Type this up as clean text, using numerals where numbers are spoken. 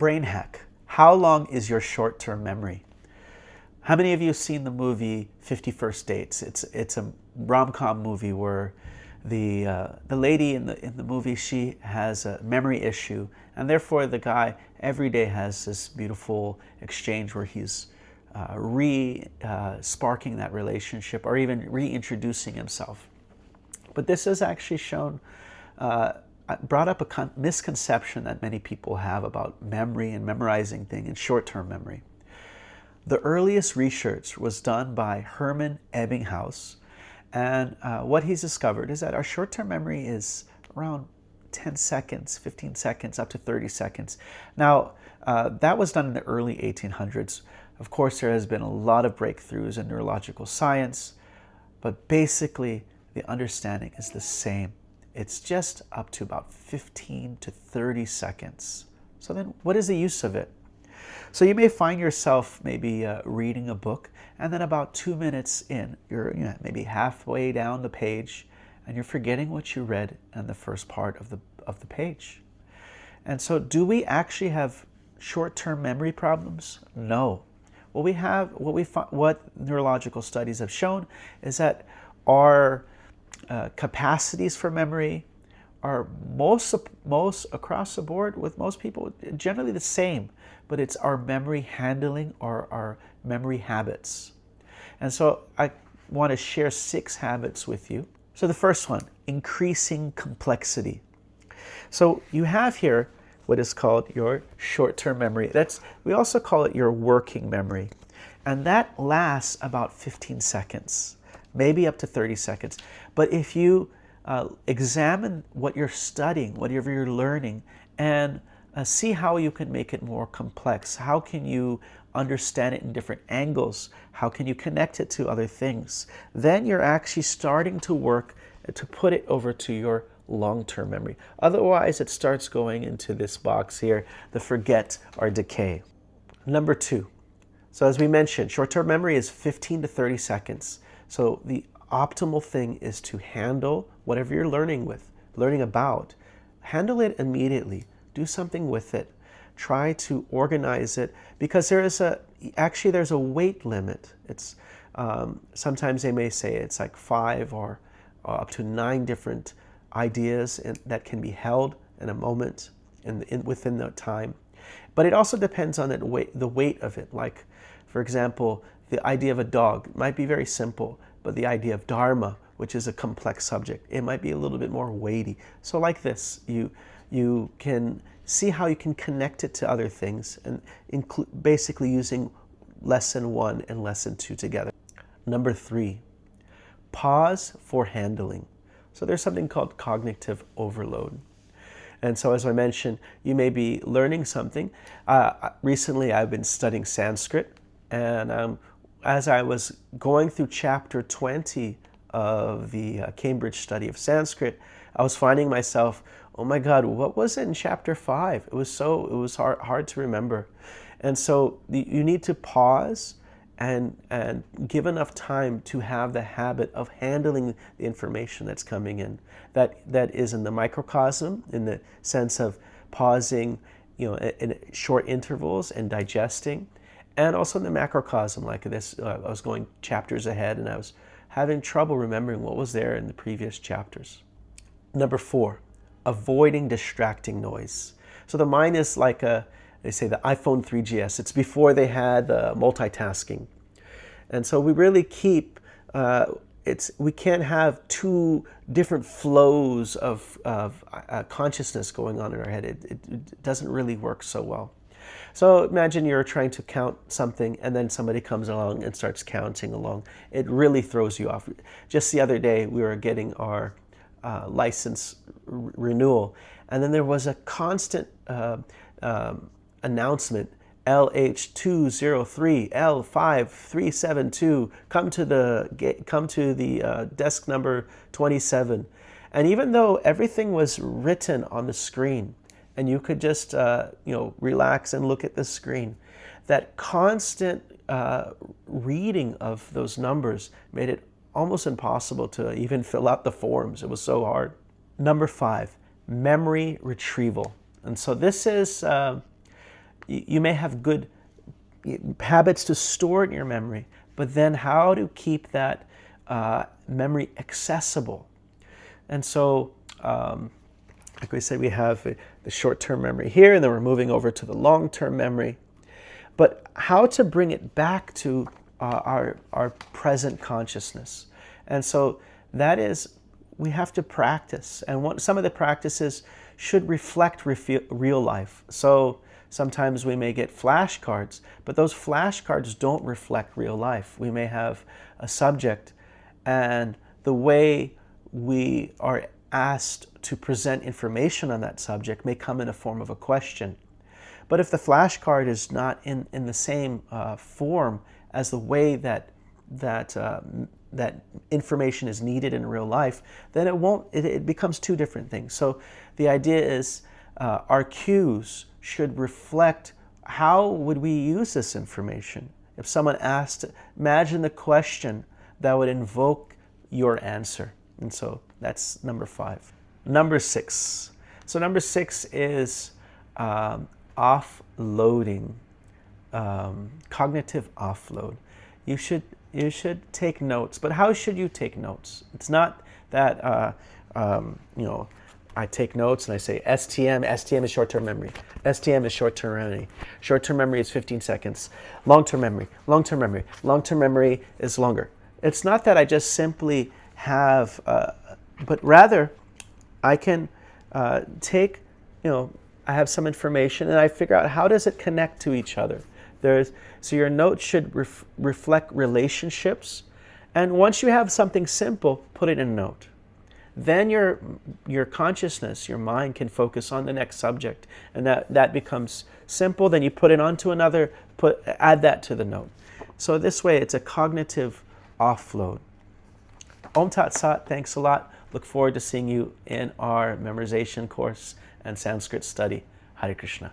Brain hack. How long is your short-term memory? How many of you have seen the movie 50 First Dates? It's a rom-com movie where the lady in the movie, she has a memory issue, and therefore the guy every day has this beautiful exchange where he's sparking that relationship or even reintroducing himself. But this has actually shown, brought up a misconception that many people have about memory and memorizing things and short-term memory. The earliest research was done by Hermann Ebbinghaus, and what he's discovered is that our short-term memory is around 10 seconds, 15 seconds, up to 30 seconds. Now, that was done in the early 1800s. Of course, there has been a lot of breakthroughs in neurological science, but basically the understanding is the same. It's just up to about 15 to 30 seconds. So then what is the use of it? So you may find yourself maybe reading a book, and then about 2 minutes in, you're maybe halfway down the page, and you're forgetting what you read in the first part of the page. And so do we actually have short-term memory problems? No. What neurological studies have shown is that our capacities for memory are most across the board with most people generally the same, but it's our memory handling or our memory habits. And so I want to share 6 habits with you. So the first one, increasing complexity. So you have here what is called your short-term memory. We also call it your working memory. And that lasts about 15 seconds, maybe up to 30 seconds. But if you examine what you're studying, whatever you're learning, and see how you can make it more complex. How can you understand it in different angles? How can you connect it to other things? Then you're actually starting to work to put it over to your long-term memory. Otherwise, it starts going into this box here, the forget or decay. Number 2. So as we mentioned, short-term memory is 15 to 30 seconds. So the optimal thing is to handle whatever you're learning about. Handle it immediately. Do something with it. Try to organize it, because there's a weight limit. It's sometimes they may say it's like 5 or up to 9 different ideas that can be held in a moment within the time. But it also depends on the weight of it. Like, for example, the idea of a dog might be very simple, but the idea of dharma, which is a complex subject, it might be a little bit more weighty. So like this, you can see how you can connect it to other things, and basically using lesson 1 and lesson 2 together. Number 3, pause for handling. So there's something called cognitive overload. And so as I mentioned, you may be learning something. Recently I've been studying Sanskrit, and as I was going through chapter 20 of the Cambridge study of Sanskrit, I was finding myself, oh my God, what was it in chapter 5? It was hard to remember. And so you need to pause and give enough time to have the habit of handling the information that's coming in. That is in the microcosm, in the sense of pausing, in short intervals and digesting, and also in the macrocosm, like this. I was going chapters ahead, and I was having trouble remembering what was there in the previous chapters. Number 4, avoiding distracting noise. So the mind is like they say the iPhone 3GS. It's before they had multitasking. And so we really keep, we can't have 2 different flows of consciousness going on in our head. It doesn't really work so well. So imagine you're trying to count something, and then somebody comes along and starts counting along. It really throws you off. Just the other day, we were getting our license renewal, and then there was a constant announcement, LH203, L5372, come to the desk number 27. And even though everything was written on the screen, and you could just relax and look at the screen, that constant reading of those numbers made it almost impossible to even fill out the forms. It was so hard. Number 5, memory retrieval. And so this is you may have good habits to store in your memory, but then how to keep that memory accessible. And so, like we said, we have the short-term memory here, and then we're moving over to the long-term memory. But how to bring it back to our present consciousness. And so that is, we have to practice. And some of the practices should reflect real life. So sometimes we may get flashcards, but those flashcards don't reflect real life. We may have a subject, and the way we are asked to present information on that subject may come in a form of a question. But if the flashcard is not in the same form as the way that information is needed in real life, then it becomes two different things. So the idea is our cues should reflect how would we use this information. If someone asked, imagine the question that would invoke your answer. And so that's number 5. Number 6. So number 6 is offloading, cognitive offload. You should take notes, but how should you take notes? It's not that I take notes and I say STM is short-term memory. STM is short-term memory. Short-term memory is 15 seconds. Long-term memory is longer. It's not that I just simply have, but rather I can take, I have some information and I figure out how does it connect to each other. So your notes should reflect relationships, and once you have something simple, put it in a note. Then your consciousness, your mind can focus on the next subject, and that becomes simple. Then you put it onto another, add that to the note. So this way it's a cognitive offload. Om Tat Sat, thanks a lot. Look forward to seeing you in our memorization course and Sanskrit study. Hare Krishna.